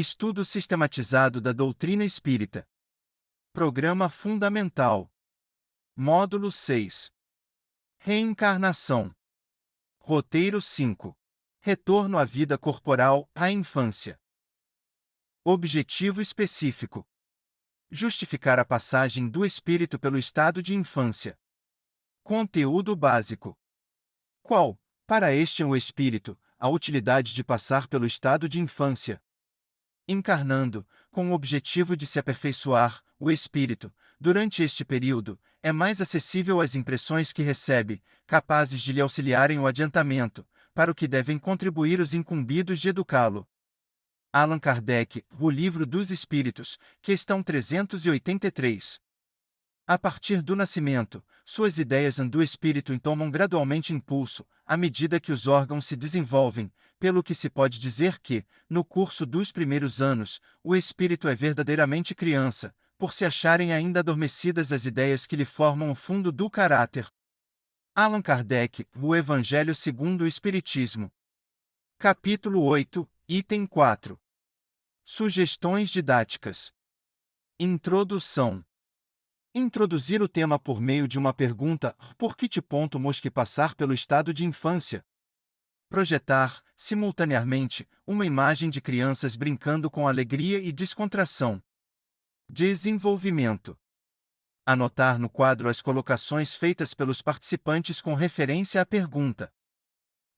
Estudo sistematizado da doutrina espírita. Programa Fundamental. Módulo 6. Reencarnação. Roteiro 5. Retorno à vida corporal, à infância. Objetivo específico: justificar a passagem do espírito pelo estado de infância. Conteúdo básico: qual, para este o espírito, a utilidade de passar pelo estado de infância? Encarnando, com o objetivo de se aperfeiçoar, o espírito, durante este período, é mais acessível às impressões que recebe, capazes de lhe auxiliarem o adiantamento, para o que devem contribuir os incumbidos de educá-lo. Allan Kardec, O Livro dos Espíritos, questão 383. A partir do nascimento, suas ideias do espírito tomam gradualmente impulso, à medida que os órgãos se desenvolvem, pelo que se pode dizer que, no curso dos primeiros anos, o espírito é verdadeiramente criança, por se acharem ainda adormecidas as ideias que lhe formam o fundo do caráter. Allan Kardec, O Evangelho segundo o Espiritismo. Capítulo 8, item 4. Sugestões didáticas. Introdução. Introduzir o tema por meio de uma pergunta: por que te ponto que passar pelo estado de infância? Projetar, simultaneamente, uma imagem de crianças brincando com alegria e descontração. Desenvolvimento. Anotar no quadro as colocações feitas pelos participantes com referência à pergunta.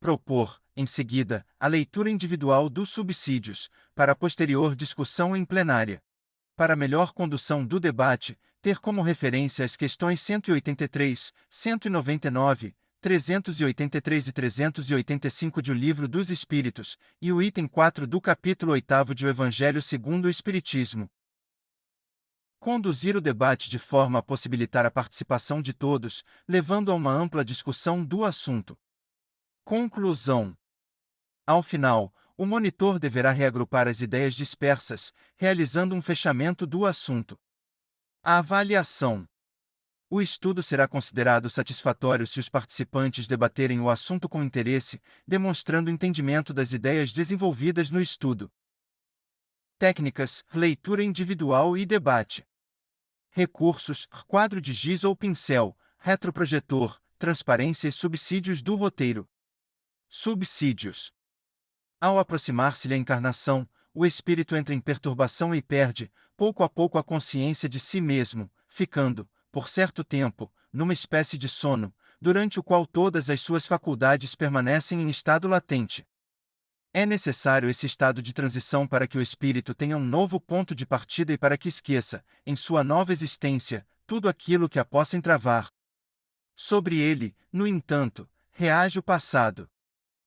Propor, em seguida, a leitura individual dos subsídios, para posterior discussão em plenária. Para melhor condução do debate, ter como referência as questões 183, 199, 383 e 385 de O Livro dos Espíritos, e o item 4 do capítulo 8 de O Evangelho segundo o Espiritismo. Conduzir o debate de forma a possibilitar a participação de todos, levando a uma ampla discussão do assunto. Conclusão. Ao final, o monitor deverá reagrupar as ideias dispersas, realizando um fechamento do assunto. A avaliação. O estudo será considerado satisfatório se os participantes debaterem o assunto com interesse, demonstrando entendimento das ideias desenvolvidas no estudo. Técnicas: leitura individual e debate. Recursos: quadro de giz ou pincel, retroprojetor, transparência e subsídios do roteiro. Subsídios. Ao aproximar-se-lhe a encarnação, o espírito entra em perturbação e perde, pouco a pouco, a consciência de si mesmo, ficando, por certo tempo, numa espécie de sono, durante o qual todas as suas faculdades permanecem em estado latente. É necessário esse estado de transição para que o espírito tenha um novo ponto de partida e para que esqueça, em sua nova existência, tudo aquilo que a possa entravar. Sobre ele, no entanto, reage o passado.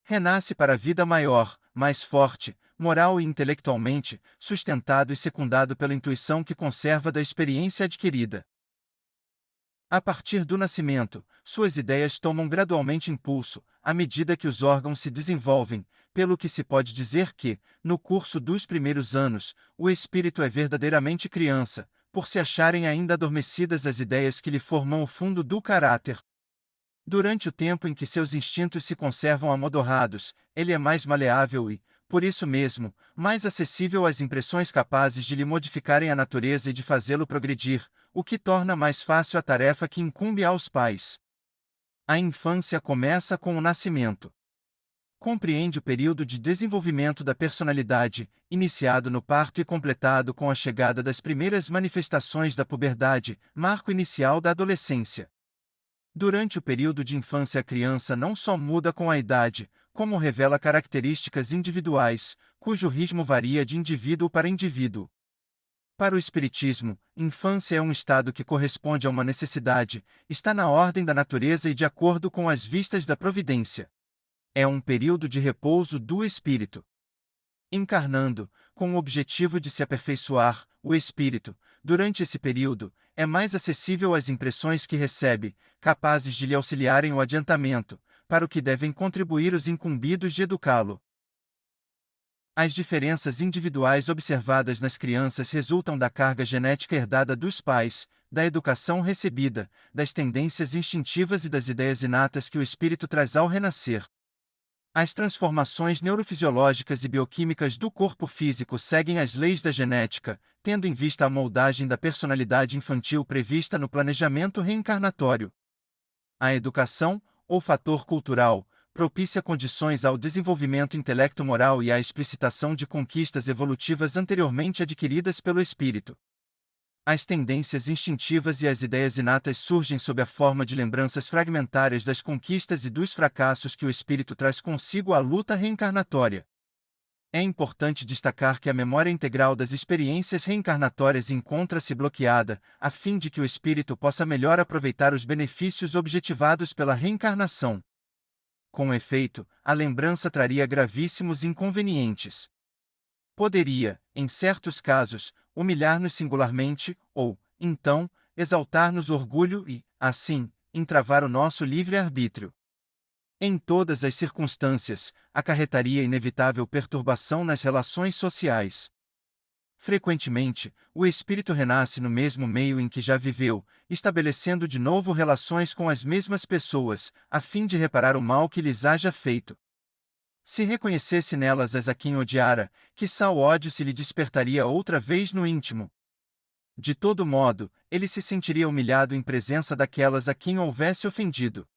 Renasce para a vida maior, mais forte, moral e intelectualmente, sustentado e secundado pela intuição que conserva da experiência adquirida. A partir do nascimento, suas ideias tomam gradualmente impulso, à medida que os órgãos se desenvolvem, pelo que se pode dizer que, no curso dos primeiros anos, o espírito é verdadeiramente criança, por se acharem ainda adormecidas as ideias que lhe formam o fundo do caráter. Durante o tempo em que seus instintos se conservam amodorrados, ele é mais maleável e, por isso mesmo, mais acessível às impressões capazes de lhe modificarem a natureza e de fazê-lo progredir, o que torna mais fácil a tarefa que incumbe aos pais. A infância começa com o nascimento. Compreende o período de desenvolvimento da personalidade, iniciado no parto e completado com a chegada das primeiras manifestações da puberdade, marco inicial da adolescência. Durante o período de infância, a criança não só muda com a idade, como revela características individuais, cujo ritmo varia de indivíduo para indivíduo. Para o Espiritismo, infância é um estado que corresponde a uma necessidade, está na ordem da natureza e de acordo com as vistas da providência. É um período de repouso do espírito. Encarnando, com o objetivo de se aperfeiçoar, o espírito, durante esse período, é mais acessível às impressões que recebe, capazes de lhe auxiliarem o adiantamento, para o que devem contribuir os incumbidos de educá-lo. As diferenças individuais observadas nas crianças resultam da carga genética herdada dos pais, da educação recebida, das tendências instintivas e das ideias inatas que o espírito traz ao renascer. As transformações neurofisiológicas e bioquímicas do corpo físico seguem as leis da genética, tendo em vista a moldagem da personalidade infantil prevista no planejamento reencarnatório. A educação, ou fator cultural, propicia condições ao desenvolvimento intelecto-moral e à explicitação de conquistas evolutivas anteriormente adquiridas pelo espírito. As tendências instintivas e as ideias inatas surgem sob a forma de lembranças fragmentárias das conquistas e dos fracassos que o espírito traz consigo à luta reencarnatória. É importante destacar que a memória integral das experiências reencarnatórias encontra-se bloqueada, a fim de que o espírito possa melhor aproveitar os benefícios objetivados pela reencarnação. Com efeito, a lembrança traria gravíssimos inconvenientes. Poderia, em certos casos, humilhar-nos singularmente, ou, então, exaltar-nos orgulho e, assim, entravar o nosso livre-arbítrio. Em todas as circunstâncias, acarretaria inevitável perturbação nas relações sociais. Frequentemente, o espírito renasce no mesmo meio em que já viveu, estabelecendo de novo relações com as mesmas pessoas, a fim de reparar o mal que lhes haja feito. Se reconhecesse nelas as a quem odiara, quiçá o ódio se lhe despertaria outra vez no íntimo. De todo modo, ele se sentiria humilhado em presença daquelas a quem houvesse ofendido.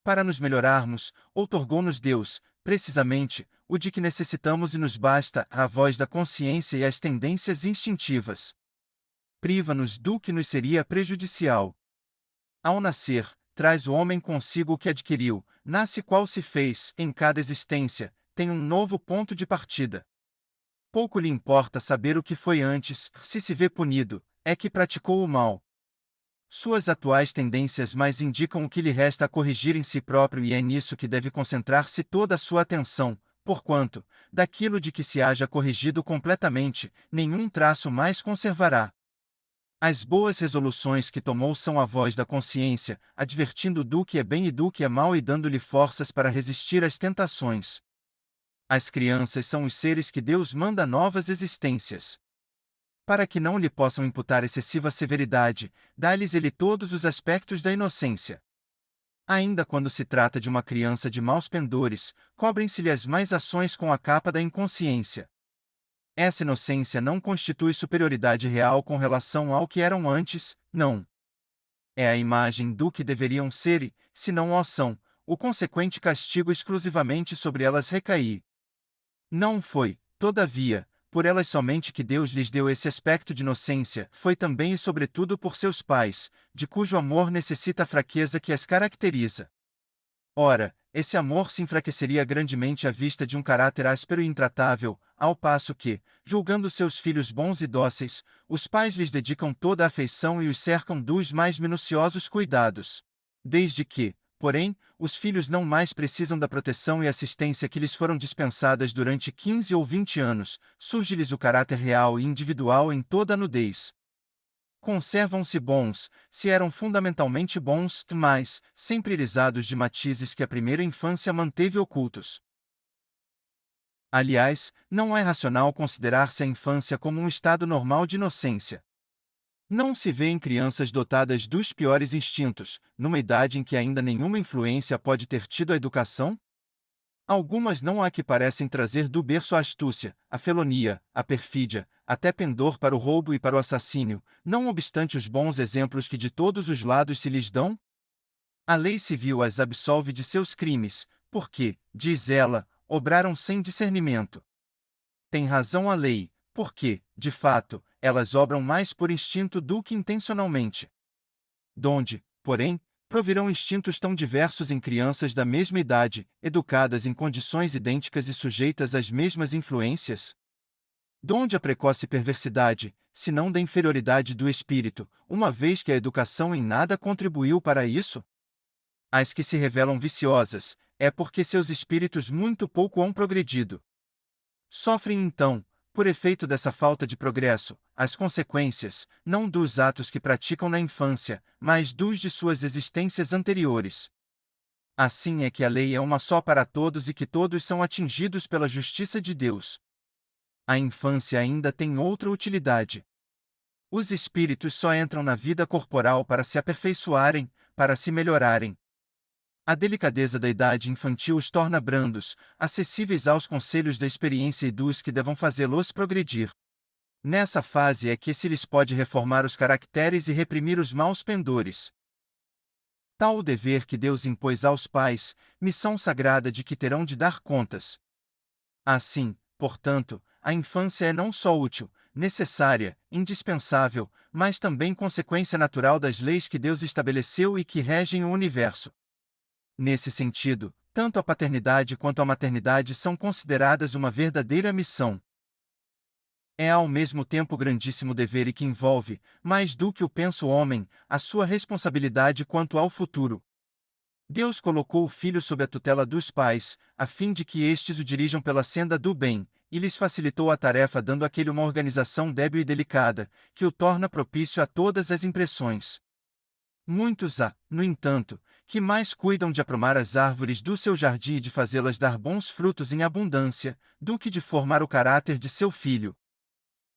Para nos melhorarmos, outorgou-nos Deus, precisamente, o de que necessitamos e nos basta a voz da consciência e as tendências instintivas. Priva-nos do que nos seria prejudicial. Ao nascer, traz o homem consigo o que adquiriu, nasce qual se fez, em cada existência, tem um novo ponto de partida. Pouco lhe importa saber o que foi antes, se vê punido, é que praticou o mal. Suas atuais tendências mais indicam o que lhe resta a corrigir em si próprio e é nisso que deve concentrar-se toda a sua atenção, porquanto, daquilo de que se haja corrigido completamente, nenhum traço mais conservará. As boas resoluções que tomou são a voz da consciência, advertindo do que é bem e do que é mal e dando-lhe forças para resistir às tentações. As crianças são os seres que Deus manda novas existências. Para que não lhe possam imputar excessiva severidade, dá-lhes ele todos os aspectos da inocência. Ainda quando se trata de uma criança de maus pendores, cobrem-se-lhe as mais ações com a capa da inconsciência. Essa inocência não constitui superioridade real com relação ao que eram antes, não. É a imagem do que deveriam ser e, se não o são, o consequente castigo exclusivamente sobre elas recair. Não foi, todavia, por elas somente que Deus lhes deu esse aspecto de inocência, foi também e sobretudo por seus pais, de cujo amor necessita a fraqueza que as caracteriza. Ora, esse amor se enfraqueceria grandemente à vista de um caráter áspero e intratável, ao passo que, julgando seus filhos bons e dóceis, os pais lhes dedicam toda a afeição e os cercam dos mais minuciosos cuidados. Desde que, porém, os filhos não mais precisam da proteção e assistência que lhes foram dispensadas durante 15 ou 20 anos, surge-lhes o caráter real e individual em toda a nudez. Conservam-se bons, se eram fundamentalmente bons, mas, sempre irisados de matizes que a primeira infância manteve ocultos. Aliás, não é racional considerar-se a infância como um estado normal de inocência. Não se vê em crianças dotadas dos piores instintos, numa idade em que ainda nenhuma influência pode ter tido a educação? Algumas não há que parecem trazer do berço a astúcia, a felonia, a perfídia, até pendor para o roubo e para o assassínio, não obstante os bons exemplos que de todos os lados se lhes dão? A lei civil as absolve de seus crimes, porque, diz ela, obraram sem discernimento. Tem razão a lei, porque, de fato, elas obram mais por instinto do que intencionalmente. Donde, porém, provirão instintos tão diversos em crianças da mesma idade, educadas em condições idênticas e sujeitas às mesmas influências? Donde a precoce perversidade, se não da inferioridade do espírito, uma vez que a educação em nada contribuiu para isso? As que se revelam viciosas, é porque seus espíritos muito pouco hão progredido. Sofrem então, por efeito dessa falta de progresso, as consequências, não dos atos que praticam na infância, mas dos de suas existências anteriores. Assim é que a lei é uma só para todos e que todos são atingidos pela justiça de Deus. A infância ainda tem outra utilidade. Os espíritos só entram na vida corporal para se aperfeiçoarem, para se melhorarem. A delicadeza da idade infantil os torna brandos, acessíveis aos conselhos da experiência e dos que devam fazê-los progredir. Nessa fase é que se lhes pode reformar os caracteres e reprimir os maus pendores. Tal o dever que Deus impôs aos pais, missão sagrada de que terão de dar contas. Assim, portanto, a infância é não só útil, necessária, indispensável, mas também consequência natural das leis que Deus estabeleceu e que regem o universo. Nesse sentido, tanto a paternidade quanto a maternidade são consideradas uma verdadeira missão. É ao mesmo tempo grandíssimo dever e que envolve, mais do que o pensa o homem, a sua responsabilidade quanto ao futuro. Deus colocou o filho sob a tutela dos pais, a fim de que estes o dirijam pela senda do bem, e lhes facilitou a tarefa dando àquele uma organização débil e delicada, que o torna propício a todas as impressões. Muitos há, no entanto, que mais cuidam de aprumar as árvores do seu jardim e de fazê-las dar bons frutos em abundância, do que de formar o caráter de seu filho.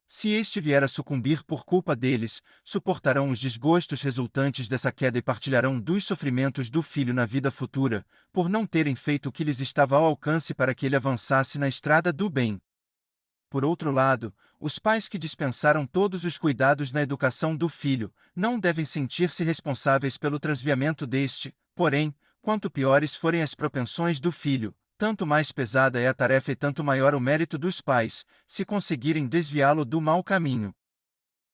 Se este vier a sucumbir por culpa deles, suportarão os desgostos resultantes dessa queda e partilharão dos sofrimentos do filho na vida futura, por não terem feito o que lhes estava ao alcance para que ele avançasse na estrada do bem. Por outro lado, os pais que dispensaram todos os cuidados na educação do filho, não devem sentir-se responsáveis pelo transviamento deste, porém, quanto piores forem as propensões do filho, tanto mais pesada é a tarefa e tanto maior o mérito dos pais, se conseguirem desviá-lo do mau caminho.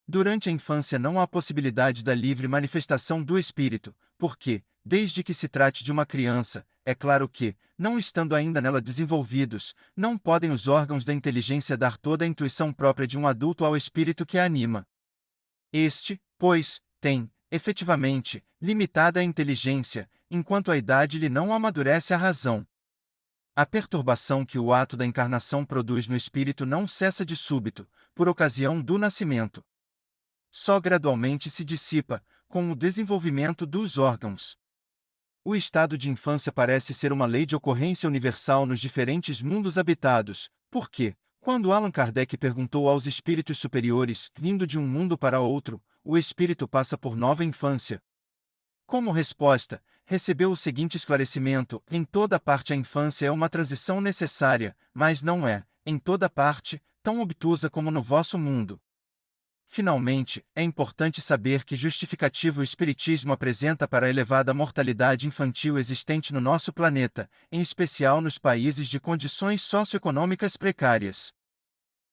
Durante a infância não há possibilidade da livre manifestação do espírito, porque, desde que se trate de uma criança, é claro que, não estando ainda nela desenvolvidos, não podem os órgãos da inteligência dar toda a intuição própria de um adulto ao espírito que a anima. Este, pois, tem, efetivamente, limitada a inteligência, enquanto a idade lhe não amadurece a razão. A perturbação que o ato da encarnação produz no espírito não cessa de súbito, por ocasião do nascimento. Só gradualmente se dissipa, com o desenvolvimento dos órgãos. O estado de infância parece ser uma lei de ocorrência universal nos diferentes mundos habitados, porque, quando Allan Kardec perguntou aos espíritos superiores, vindo de um mundo para outro, o espírito passa por nova infância. Como resposta, recebeu o seguinte esclarecimento: em toda parte a infância é uma transição necessária, mas não é, em toda parte, tão obtusa como no vosso mundo. Finalmente, é importante saber que justificativo o Espiritismo apresenta para a elevada mortalidade infantil existente no nosso planeta, em especial nos países de condições socioeconômicas precárias.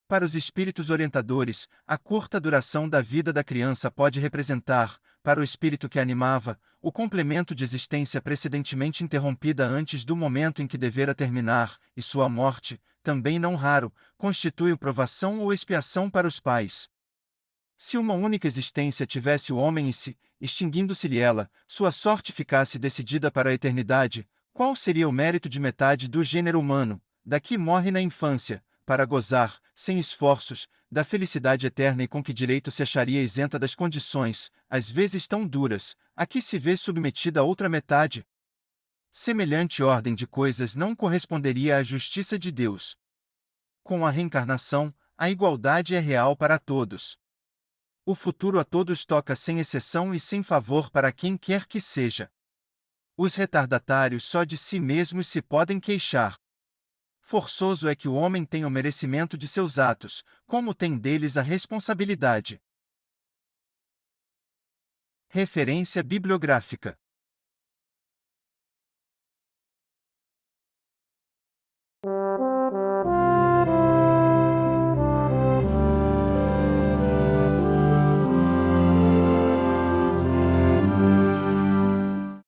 Para os espíritos orientadores, a curta duração da vida da criança pode representar, para o espírito que a animava, o complemento de existência precedentemente interrompida antes do momento em que devera terminar, e sua morte, também não raro, constitui provação ou expiação para os pais. Se uma única existência tivesse o homem e se, extinguindo-se-lhe ela, sua sorte ficasse decidida para a eternidade, qual seria o mérito de metade do gênero humano, da que morre na infância, para gozar, sem esforços, da felicidade eterna e com que direito se acharia isenta das condições, às vezes tão duras, a que se vê submetida a outra metade? Semelhante ordem de coisas não corresponderia à justiça de Deus. Com a reencarnação, a igualdade é real para todos. O futuro a todos toca sem exceção e sem favor para quem quer que seja. Os retardatários só de si mesmos se podem queixar. Forçoso é que o homem tenha o merecimento de seus atos, como tem deles a responsabilidade. Referência bibliográfica.